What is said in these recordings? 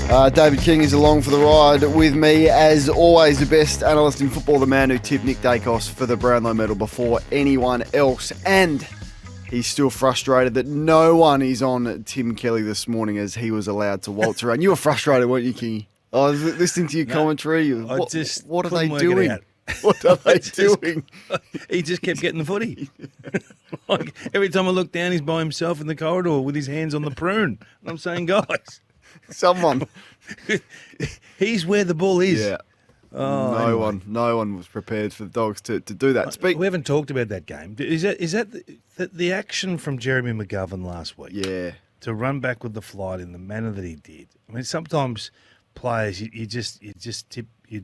David King is along for the ride with me, as always, the best analyst in football, the man who tipped Nick Dacos for the Brownlow medal before anyone else. And he's still frustrated that no one is on Tim Kelly this morning as he was allowed to waltz around. You were frustrated, weren't you, Kingy? I was listening to your commentary. What are they doing? What are they doing? He just kept getting the footy. Like, every time I look down, he's by himself in the corridor with his hands on the prune. And I'm saying, guys, someone. He's where the ball is. Yeah. Oh, no one was prepared for the Dogs to do that. We haven't talked about that game. Is that the action from Jeremy McGovern last week? Yeah. To run back with the flight in the manner that he did. I mean, sometimes players, you just tip your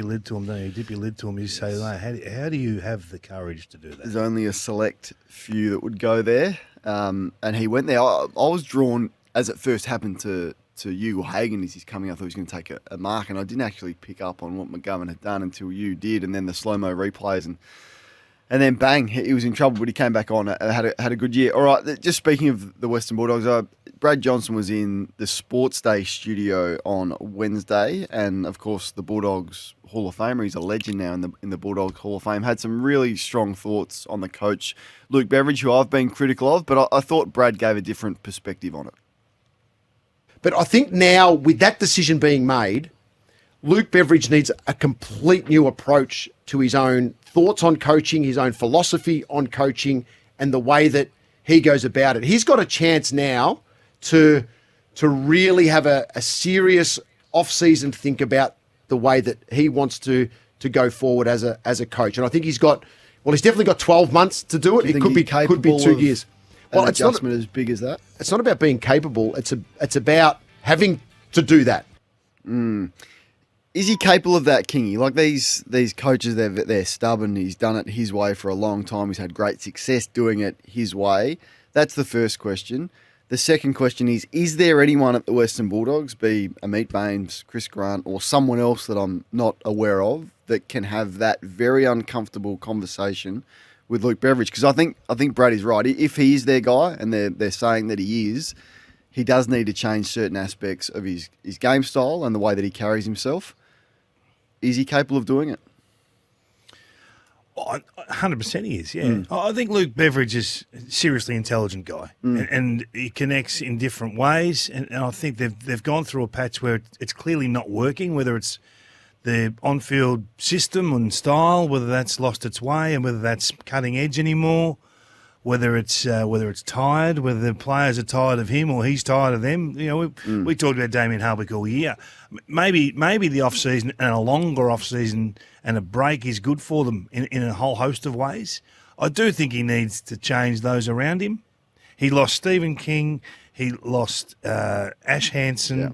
lid to them, don't you? You dip your lid to them, you say, no, how do you have the courage to do that? There's only a select few that would go there, and he went there. I was drawn, as it first happened to you, Hagen, as he's coming, I thought he was going to take a mark, and I didn't actually pick up on what McGovern had done until you did, and then the slow-mo replays, and then bang, he was in trouble, but he came back on, had a good year. All right, just speaking of the Western Bulldogs, Brad Johnson was in the Sports Day studio on Wednesday, and of course the Bulldogs Hall of Famer, he's a legend now in the Bulldogs Hall of Fame, had some really strong thoughts on the coach, Luke Beveridge, who I've been critical of, but I thought Brad gave a different perspective on it. But I think now, with that decision being made, Luke Beveridge needs a complete new approach to his own thoughts on coaching, his own philosophy on coaching, and the way that he goes about it. He's got a chance now to really have a serious off-season think about the way that he wants to go forward as a coach. And I think he's definitely got 12 months to do it. It could be 2 years. Well, it's adjustment as big as that. It's not about being capable. It's about having to do that. Is he capable of that, Kingy? Like these coaches, they're stubborn. He's done it his way for a long time. He's had great success doing it his way. That's the first question. The second question is there anyone at the Western Bulldogs, be Amit Baines, Chris Grant, or someone else that I'm not aware of, that can have that very uncomfortable conversation with Luke Beveridge? Because I think Brad is right. If he is their guy, and they're saying that he is, he does need to change certain aspects of his game style and the way that he carries himself. Is he capable of doing it? 100% he is, yeah. I think Luke Beveridge is a seriously intelligent guy, and he connects in different ways, and I think they've gone through a patch where it's clearly not working, whether it's the on-field system and style, whether that's lost its way and whether that's cutting edge anymore, whether it's tired, whether the players are tired of him or he's tired of them. You know, we talked about Damien Hardwick all year. Maybe the off-season and a longer off-season and a break is good for them in a whole host of ways. I do think he needs to change those around him. He lost Stephen King. He lost Ash Hansen. Yeah.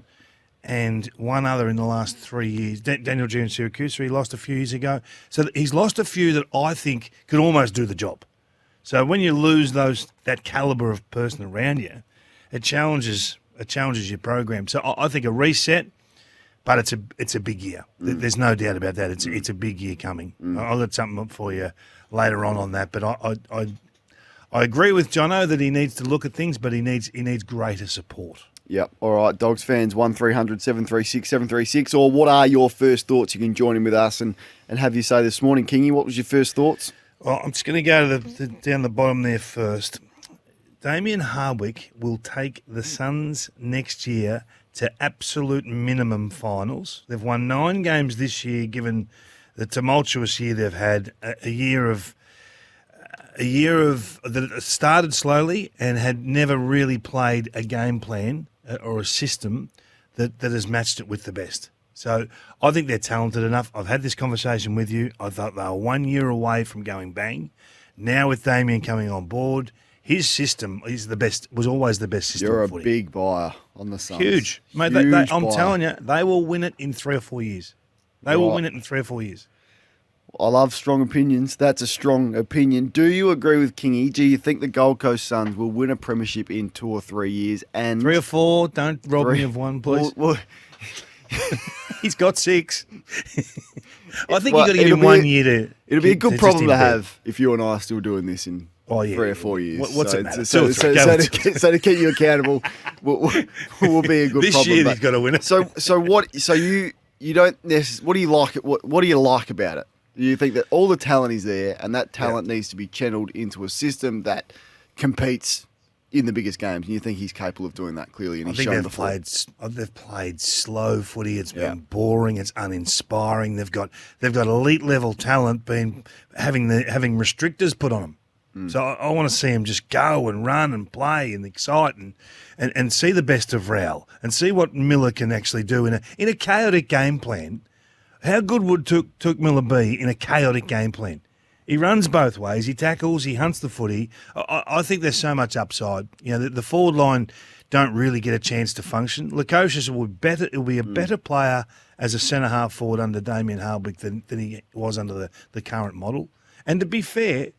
And one other in the last 3 years, Daniel G. and Syracuse, he lost a few years ago. So he's lost a few that I think could almost do the job. So when you lose that calibre of person around you, it challenges your program. So I think a reset, but it's a big year. There's no doubt about that. It's a big year coming. I'll got something up for you later on that. But I agree with Jono that he needs to look at things, but he needs greater support. Yep. All right, Dogs fans, 1300 736 736. Or what are your first thoughts? You can join in with us and have you say this morning. Kingy, what was your first thoughts? Well, I'm just going to go to down the bottom there first. Damien Hardwick will take the Suns next year to absolute minimum finals. They've won 9 games this year, given the tumultuous year they've had. A year of that started slowly and had never really played a game plan or a system that has matched it with the best. So I think they're talented enough. I've had this conversation with you. I thought they were 1 year away from going bang. Now with Damien coming on board, his system is the best. Was always the best system. You're a footy. big buyer on the Suns. Huge, mate. I'm telling you, they will win it in 3 or 4 years. They will win it in 3 or 4 years. I love strong opinions. That's a strong opinion. Do you agree with Kingy? Do you think the Gold Coast Suns will win a premiership in 2 or 3 years? And 3 or 4. Don't rob me of one, please. He's got 6. I think you've got to give him 1 year to. It'll be a good problem to have if you and I are still doing this in Oh, yeah. 3 or 4 years. What's so it matter? it's- So, 2 or 3. so, Go so, with to, so to keep you accountable, will be a good This problem. year but- he's got to win it. So what? So you don't necessarily. What do you like? What do you like about it? Do you think that all the talent is there, and that talent needs to be channeled into a system that competes in the biggest games? And you think he's capable of doing that clearly, and I he's think shown they've before. they've played slow footy. It's Yeah. been boring. It's uninspiring. They've got elite level talent having restrictors put on them. So I want to see him just go and run and play and excite and see the best of Raul and see what Miller can actually do in a chaotic game plan. How good would Took Miller be in a chaotic game plan? He runs both ways. He tackles. He hunts the footy. I think there's so much upside. You know, the forward line don't really get a chance to function. Lukosius will be better. He'll be a better player as a centre half forward under Damien Hardwick than he was under the current model. And to be fair,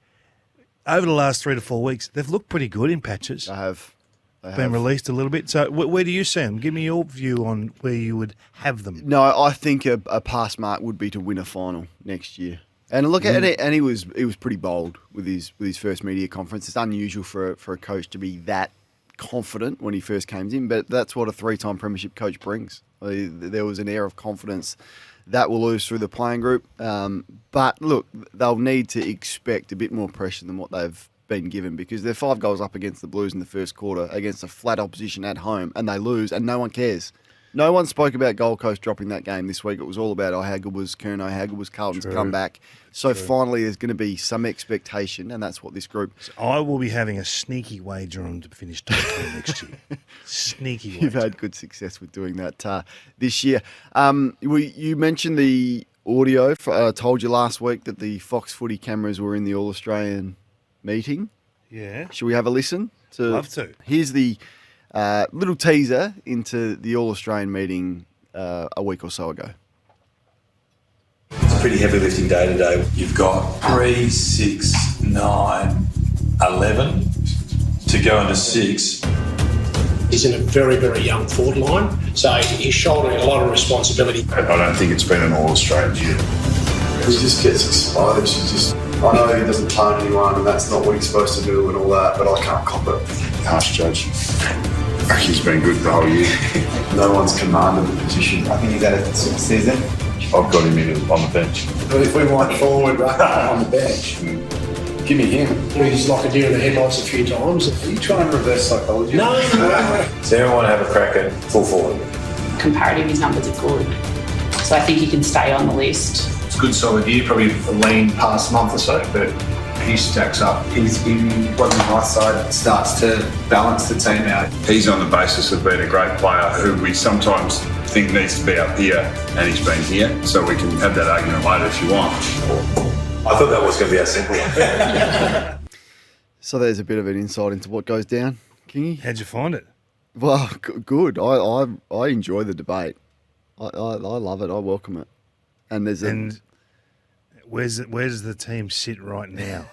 over the last 3 to 4 weeks, they've looked pretty good in patches. They have. Been released a little bit. So where do you see them? Give me your view on where you would have them. No, I think a pass mark would be to win a final next year. And look at it, and he was pretty bold with his first media conference. It's unusual for a coach to be that confident when he first came in, but that's what a 3-time premiership coach brings. There was an air of confidence that will lose through the playing group. But look, they'll need to expect a bit more pressure than what they've been given, because they're 5 goals up against the Blues in the first quarter against a flat opposition at home, and they lose, and no one cares. No one spoke about Gold Coast dropping that game this week. It was all about how good was Curnow, how good was Carlton's comeback. So finally there's going to be some expectation, and that's what this group... So I will be having a sneaky wager on them to finish top 10 next year. Sneaky wager. You've had good success with doing that this year. You mentioned the audio. I told you last week that the Fox Footy cameras were in the All-Australian meeting. Yeah. Should we have a listen? Love to. Here's the little teaser into the All-Australian meeting a week or so ago. It's a pretty heavy lifting day today. You've got 3, 6, 9, 11 to go into 6. He's in a very, very young forward line, so he's shouldering a lot of responsibility. I don't think it's been an all-Australian year. He just gets exposed. I know he doesn't target anyone, and that's not what he's supposed to do and all that, but I can't cop it. Harsh judge. He's been good the whole year. No one's commanded the position. I think he's had a sort of season. I've got him on the bench. But if we want forward ruck on the bench, give me him. He's like a deer in the headlights a few times. Are you trying to reverse psychology? No. Does anyone want to have a crack at full forward? Comparative, his numbers are good. So I think he can stay on the list. It's a good solid year, probably a lean past month or so, but he stacks up. He's in what the nice side starts to balance the team out. He's on the basis of being a great player who we sometimes think needs to be up here, and he's been here, so we can have that argument later if you want. I thought that was going to be our simple one. So there's a bit of an insight into what goes down, Kingy. How'd you find it? Well, good. I enjoy the debate. I love it. I welcome it. And there's where's the team sit right now?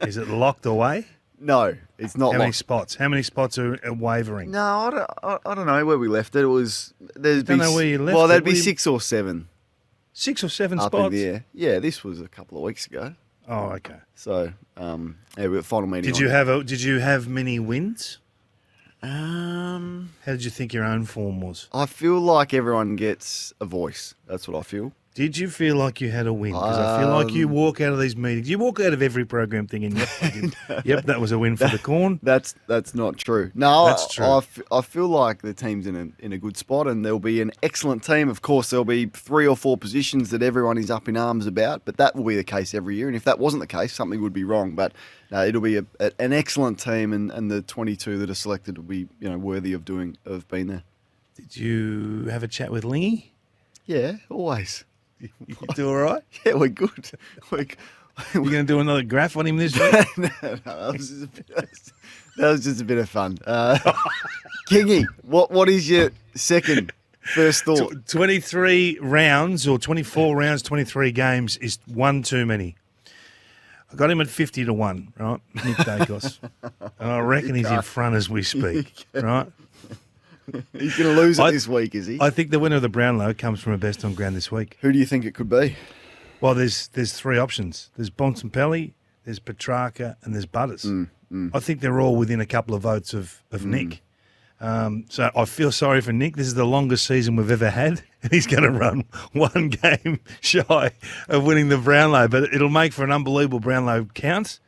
Is it locked away? no, it's not. How many locked. spots? How many spots are wavering? No, I don't know where we left it. It was Don't know where you left Well, it. there'd be What do you- 6 or 7 6 or 7 up spots. in the air. Yeah, this was a couple of weeks ago. Oh, okay. So, we were final meeting. Did you have many wins? How How did you think your own form was? I feel like everyone gets a voice. That's what I feel. Did you feel like you had a win? Because I feel like you walk out of these meetings, you walk out of every program thinking, yep, I did. Yep, that was a win for the Corn. That's not true. No, That's true. I feel like the team's in a good spot, and there'll be an excellent team. Of course, there'll be 3 or 4 positions that everyone is up in arms about, but that will be the case every year. And if that wasn't the case, something would be wrong. But no, it'll be an excellent team, and the 22 that are selected will be worthy of being there. Did you have a chat with Lingy? Yeah, always. You do all right? Yeah, we're good. You going to do another graph on him this week? No, that was just a bit of fun. Kingy, what is your first thought? 23 rounds or 24 rounds, 23 games is one too many. I got him at 50 to 1, right? Nick Dacos. And I reckon he's in front as we speak, right? He's going to lose it this week, is he? I think the winner of the Brownlow comes from a best on ground this week. Who do you think it could be? Well, there's 3 options. There's Bontempelli, there's Petrarca, and there's Butters. I think they're all within a couple of votes of Nick. So I feel sorry for Nick. This is the longest season we've ever had, and he's going to run one game shy of winning the Brownlow. But it'll make for an unbelievable Brownlow count.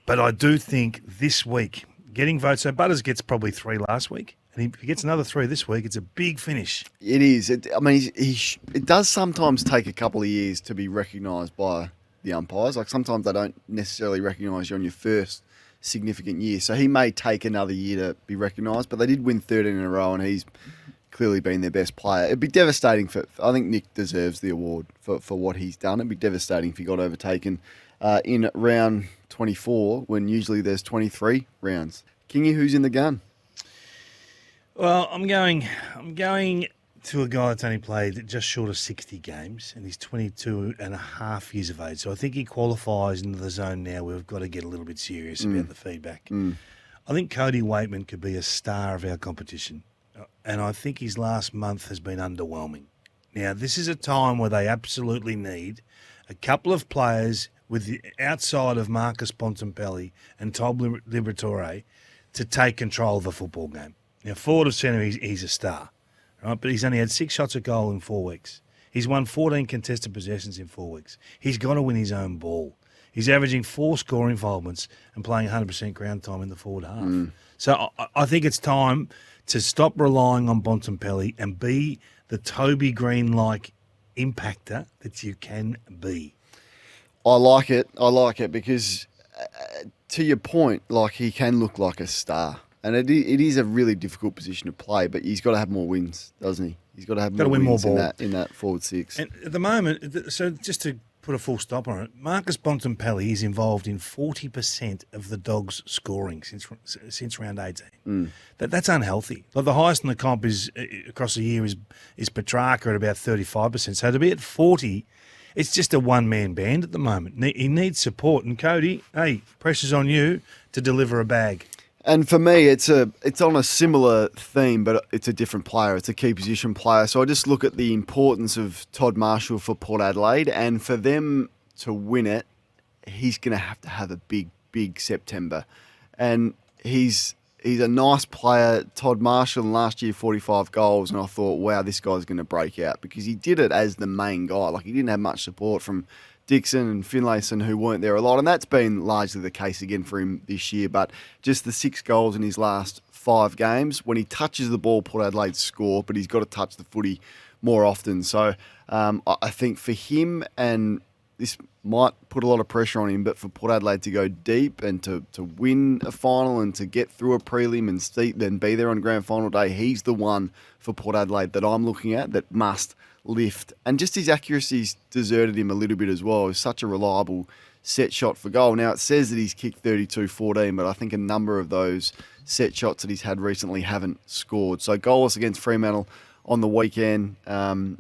But I do think this week, getting votes, so Butters gets probably 3 last week, and if he gets another 3 this week, it's a big finish. It is. It does sometimes take a couple of years to be recognised by the umpires. Like sometimes they don't necessarily recognise you on your first significant year. So he may take another year to be recognised, but they did win 13 in a row, and he's clearly been their best player. It'd be devastating I think Nick deserves the award for what he's done. It'd be devastating if he got overtaken in round 24 when usually there's 23 rounds. Kingy, who's in the gun? Well, I'm going to a guy that's only played just short of 60 games, and he's 22 and a half years of age. So I think he qualifies into the zone now. We've got to get a little bit serious about the feedback. I think Cody Waitman could be a star of our competition, and I think his last month has been underwhelming. Now, this is a time where they absolutely need a couple of players with the outside of Marcus Bontempelli and Todd Liberatore to take control of a football game. Now, forward of centre, he's a star, right? But he's only had 6 shots at goal in 4 weeks. He's won 14 contested possessions in 4 weeks. He's got to win his own ball. He's averaging 4 score involvements and playing 100% ground time in the forward half. So I think it's time to stop relying on Bontempelli and be the Toby Green-like impactor that you can be. I like it because, to your point, like he can look like a star. And it is a really difficult position to play, but he's got to have more wins, doesn't he? He's got to have more wins in that forward 6. And at the moment, so just to put a full stop on it, Marcus Bontempelli is involved in 40% of the Dogs' scoring since round 18. That's unhealthy. Like the highest in the comp is across the year is Petrarca at about 35%. So to be at 40, it's just a one-man band at the moment. He needs support. And Cody, hey, pressure's on you to deliver a bag. And for me, it's on a similar theme, but it's a different player. It's a key position player. So I just look at the importance of Todd Marshall for Port Adelaide, and for them to win it, he's going to have a big September. And he's a nice player. Todd Marshall last year, 45 goals, and I thought, wow, this guy's going to break out because he did it as the main guy. Like he didn't have much support from Dixon and Finlayson, who weren't there a lot, and that's been largely the case again for him this year. But just the 6 goals in his last 5 games, when he touches the ball, Port Adelaide score, but he's got to touch the footy more often. So I think for him, and this might put a lot of pressure on him, but for Port Adelaide to go deep and to win a final and to get through a prelim and then be there on grand final day, he's the one for Port Adelaide that I'm looking at that must lift. And just his accuracy's deserted him a little bit as well. He's such a reliable set shot for goal. Now, it says that he's kicked 32-14, but I think a number of those set shots that he's had recently haven't scored. So goalless against Fremantle on the weekend,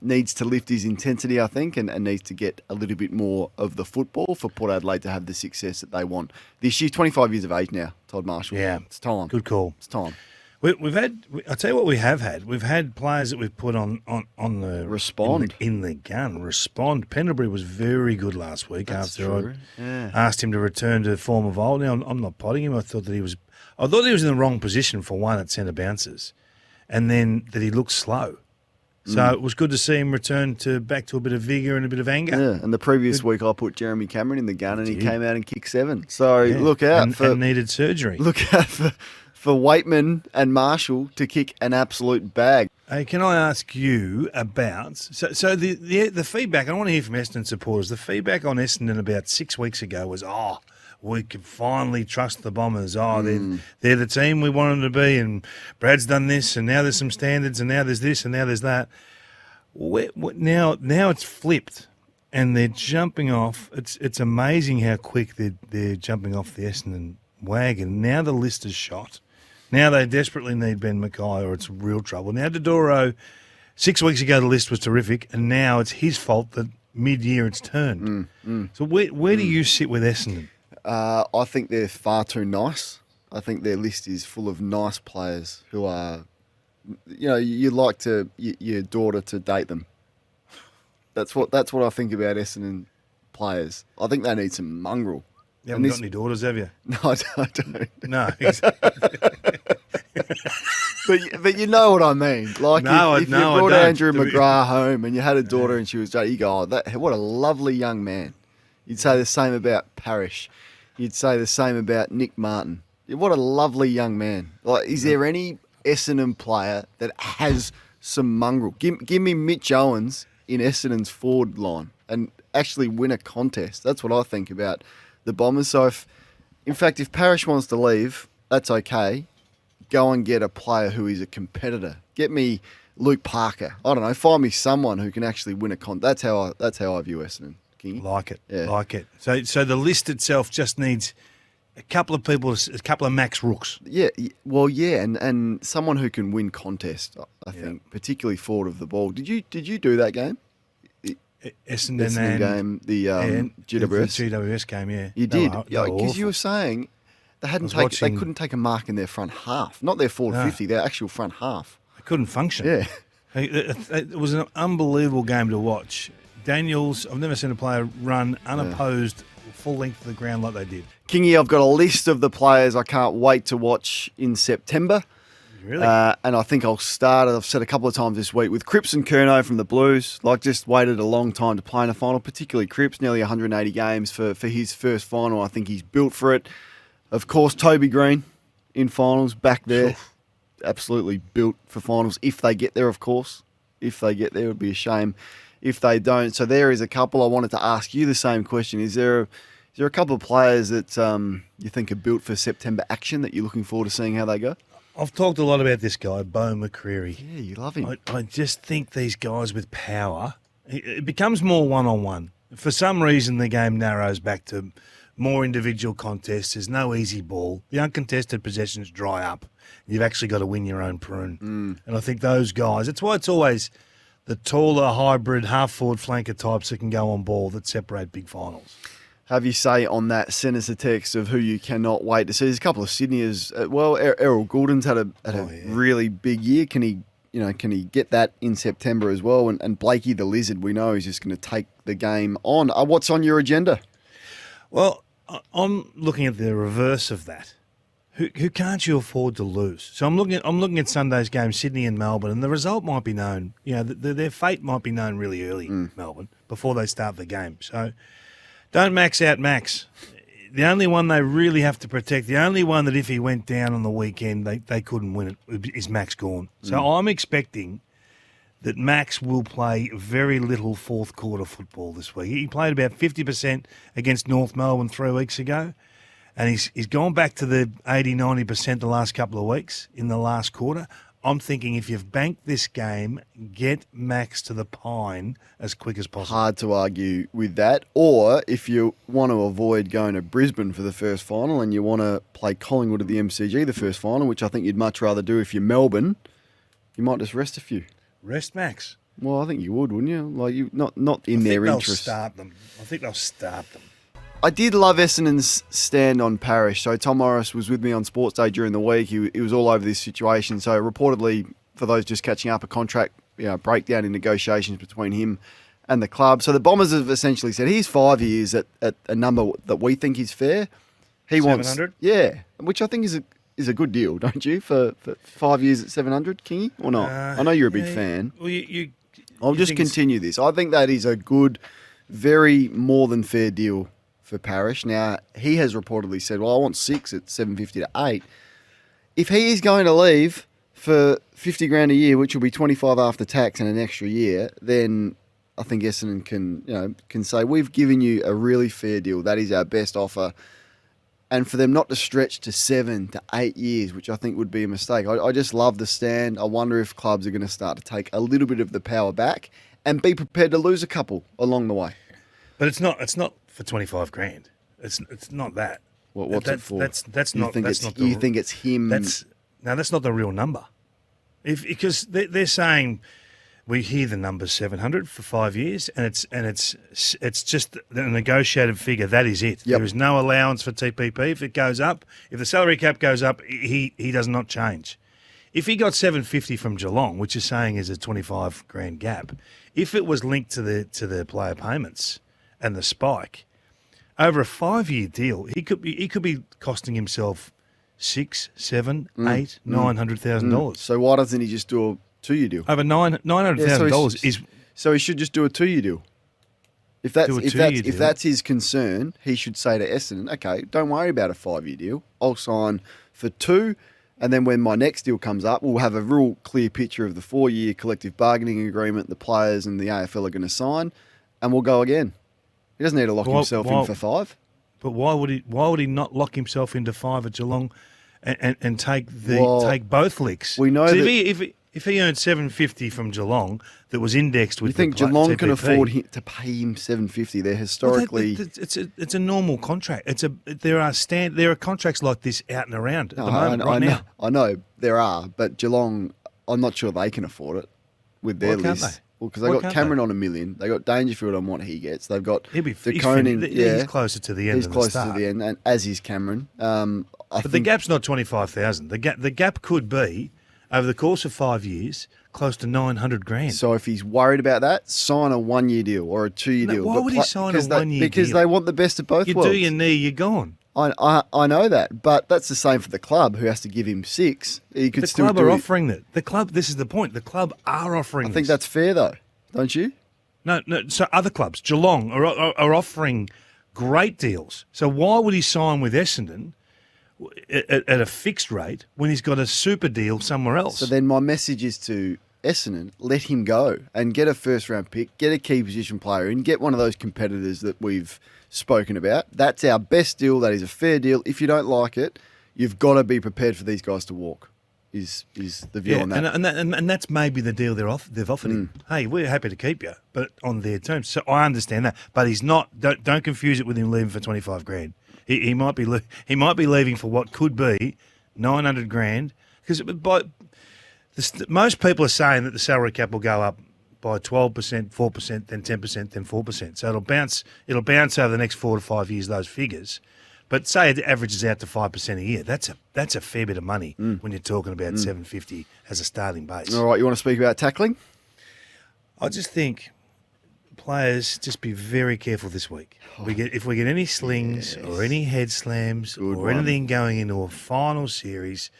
needs to lift his intensity, I think, and needs to get a little bit more of the football for Port Adelaide to have the success that they want. This year, 25 years of age now, Todd Marshall. Yeah. It's time. Good call. It's time. We've had, I'll tell you what we have had. We've had players that we've put on the respond in the gun. Respond. Pendlebury was very good last week. That's after true. I asked him to return to the form of old. Now I'm not potting him. I thought he was in the wrong position for one at centre bounces, and then that he looked slow. So it was good to see him return back to a bit of vigour and a bit of anger. Yeah, and the previous week I put Jeremy Cameron in the gun and he came out and kicked 7. So look out and needed surgery. Look out for Waitman and Marshall to kick an absolute bag. Hey, can I ask you about so the feedback? I want to hear from Essendon supporters. The feedback on Essendon about 6 weeks ago was, we can finally trust the Bombers. They're the team we want them to be, and Brad's done this, and now there's some standards, and now there's this, and now there's that. Now it's flipped, and they're jumping off. It's amazing how quick they're jumping off the Essendon wagon. Now the list is shot. Now they desperately need Ben Mackay, or it's real trouble. Now Dodoro, 6 weeks ago the list was terrific, and now it's his fault that mid-year it's turned. So where do you sit with Essendon? I think they're far too nice. I think their list is full of nice players who are, you'd like your daughter to date them. That's what I think about Essendon players. I think they need some mongrel. You haven't got any daughters, have you? No, I don't. No, exactly. But you know what I mean. Like No, if you no, I brought don't. Andrew McGrath home and you had a daughter and she was, you go, what a lovely young man. You'd say the same about Parrish. You'd say the same about Nick Martin. What a lovely young man. Like, is there any Essendon player that has some mongrel? Give me Mitch Owens in Essendon's forward line and actually win a contest. That's what I think about the Bombers. So if Parrish wants to leave, that's okay. Go and get a player who is a competitor. Get me Luke Parker. I don't know. Find me someone who can actually win a That's how I view Essendon. Kingy. Like it. Yeah. Like it. So the list itself just needs a couple of people, a couple of Max Rooks. Yeah, well, yeah, and someone who can win contest, I think, particularly forward of the ball. Did you do that game? Essendon game, the GWS. The GWS game, yeah. You did, because you were saying they couldn't take a mark in their front half, not their forward 50, their actual front half. They couldn't function. Yeah, it was an unbelievable game to watch. Daniels, I've never seen a player run unopposed full length of the ground like they did. Kingy, I've got a list of the players I can't wait to watch in September. Really? And I think I'll start, I've said a couple of times this week, with Cripps and Curnow from the Blues. Just waited a long time to play in a final, particularly Cripps, nearly 180 games for his first final. I think he's built for it. Of course, Toby Green in finals, back there. Absolutely built for finals, if they get there, of course. If they get there, it would be a shame if they don't. So there is a couple. I wanted to ask you the same question. Is there a couple of players that you think are built for September action that you're looking forward to seeing how they go? I've talked a lot about this guy, Bo McCreary. Yeah, you love him. I just think these guys with power, it becomes more one-on-one. For some reason, the game narrows back to more individual contests. There's no easy ball. The uncontested possessions dry up. You've actually got to win your own prune. And I think those guys, that's why it's always the taller, hybrid, half-forward flanker types that can go on ball that separate big finals. Have you say on that, send us a text of who you cannot wait to see. There's a couple of Sydneyers. Errol Goulden's had a really big year. Can he get that in September as well? And Blakey the Lizard, we know he's just going to take the game on. What's on your agenda? Well, I'm looking at the reverse of that. Who can't you afford to lose? So I'm looking at Sunday's game, Sydney and Melbourne, and the result might be known. Their fate might be known really early, Melbourne, before they start the game. So don't max out Max. The only one they really have to protect, the only one that if he went down on the weekend, they couldn't win it, is Max Gawn. So I'm expecting that Max will play very little fourth quarter football this week. He played about 50% against North Melbourne 3 weeks ago, and he's gone back to the 80-90% the last couple of weeks in the last quarter. I'm thinking if you've banked this game, get Max to the pine as quick as possible. Hard to argue with that. Or if you want to avoid going to Brisbane for the first final and you want to play Collingwood at the MCG the first final, which I think you'd much rather do if you're Melbourne, you might just rest a few. Rest Max? Well, I think you would, wouldn't you? Like, you not in their interest. I think they'll start them. I did love Essendon's stand on Parrish. So Tom Morris was with me on Sports Day during the week. He was all over this situation. So reportedly, for those just catching up, a contract breakdown in negotiations between him and the club. So the Bombers have essentially said he's 5 years at a number that we think is fair. He 700? wants, yeah, which I think is a good deal, don't you? For 5 years at 700, Kingy, or not? I know you're a big fan. Well, I'll just continue this. I think that is a good, very more than fair deal for Parrish. Now, he has reportedly said, well, I want 6 at 750 to 8. If he is going to leave for 50 grand a year, which will be 25 after tax and an extra year, then I think Essendon can say, we've given you a really fair deal. That is our best offer. And for them not to stretch to 7 to 8 years, which I think would be a mistake. I just love the stand. I wonder if clubs are going to start to take a little bit of the power back and be prepared to lose a couple along the way. But it's not for 25 grand. It's not that. What's it for? That's you not. Think that's it's, not. You think it's him? That's not the real number. Because they're saying we hear the number 700 for 5 years, and it's just the negotiated figure. That is it. Yep. There is no allowance for TPP. If it goes up, if the salary cap goes up, he does not change. If he got 750 from Geelong, which is saying is a 25 grand gap, if it was linked to the player payments and the spike, over a 5-year deal, he could be costing himself $600,000, $700,000, $800,000, $900,000. So why doesn't he just do a 2-year deal? Over $900,000 is. So he should just do a 2-year deal. If that's his concern, he should say to Essendon, okay, don't worry about a 5-year deal. I'll sign for 2, and then when my next deal comes up, we'll have a real clear picture of the 4-year collective bargaining agreement the players and the AFL are going to sign, and we'll go again. He doesn't need to lock himself in for 5. But why would he not lock himself into 5 at Geelong and take both licks? We know that if he earned $750 from Geelong that was indexed with, you think Geelong can afford to pay him $750? They're historically it's a normal contract. There are contracts like this out and around at the moment now. I know there are, but Geelong, I'm not sure they can afford it with their list. Well, because they got Cameron on $1 million, they got Dangerfield on what he gets. They've got De Koning. He's closer to the end. He's closer to the end, and as is Cameron. But the gap's not 25,000. The gap could be, over the course of 5 years, close to $900,000. So if he's worried about that, sign a 1-year deal or a 2-year deal. Why would he sign a 1-year deal? Because they want the best of both worlds. You do your knee, you're gone. I know that, but that's the same for the club, who has to give him 6. He could still club are offering that. The club. This is the point. The club are offering. I think that's fair, though, don't you? No. So other clubs, Geelong, are offering great deals. So why would he sign with Essendon at a fixed rate when he's got a super deal somewhere else? So then my message is to Essendon, let him go and get a first-round pick, get a key position player in, get one of those competitors that we've spoken about. That's our best deal. That is a fair deal. If you don't like it, you've got to be prepared for these guys to walk. Is the view on that? And that's maybe the deal they've offered him. Hey, we're happy to keep you, but on their terms. So I understand that, but he's not. Don't confuse it with him leaving for $25,000. He might be leaving for what could be $900,000, because most people are saying that the salary cap will go up by 12%, 4%, then 10%, then 4%. So it'll bounce over the next 4 to 5 years, those figures. But say it averages out to 5% a year. That's a fair bit of money when you're talking about $750 as a starting base. All right, you want to speak about tackling? I just think players, just be very careful this week. If we get any slings or any head slams anything going into a final series,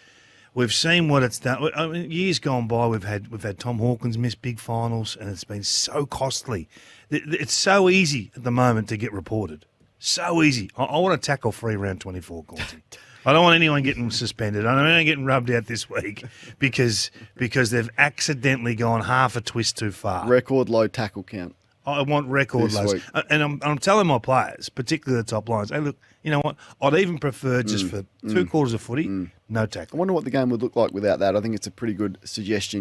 we've seen what it's done. I mean, years gone by, we've had Tom Hawkins miss big finals, and it's been so costly. It's so easy at the moment to get reported. So easy. I want to tackle free round 24, Cornsey. I don't want anyone getting suspended. I don't want anyone getting rubbed out this week because they've accidentally gone half a twist too far. Record low tackle count. I want record lows. And I'm telling my players, particularly the top lines, hey, look, you know what? I'd even prefer just for 3/4 of footy, no tackle. I wonder what the game would look like without that. I think it's a pretty good suggestion.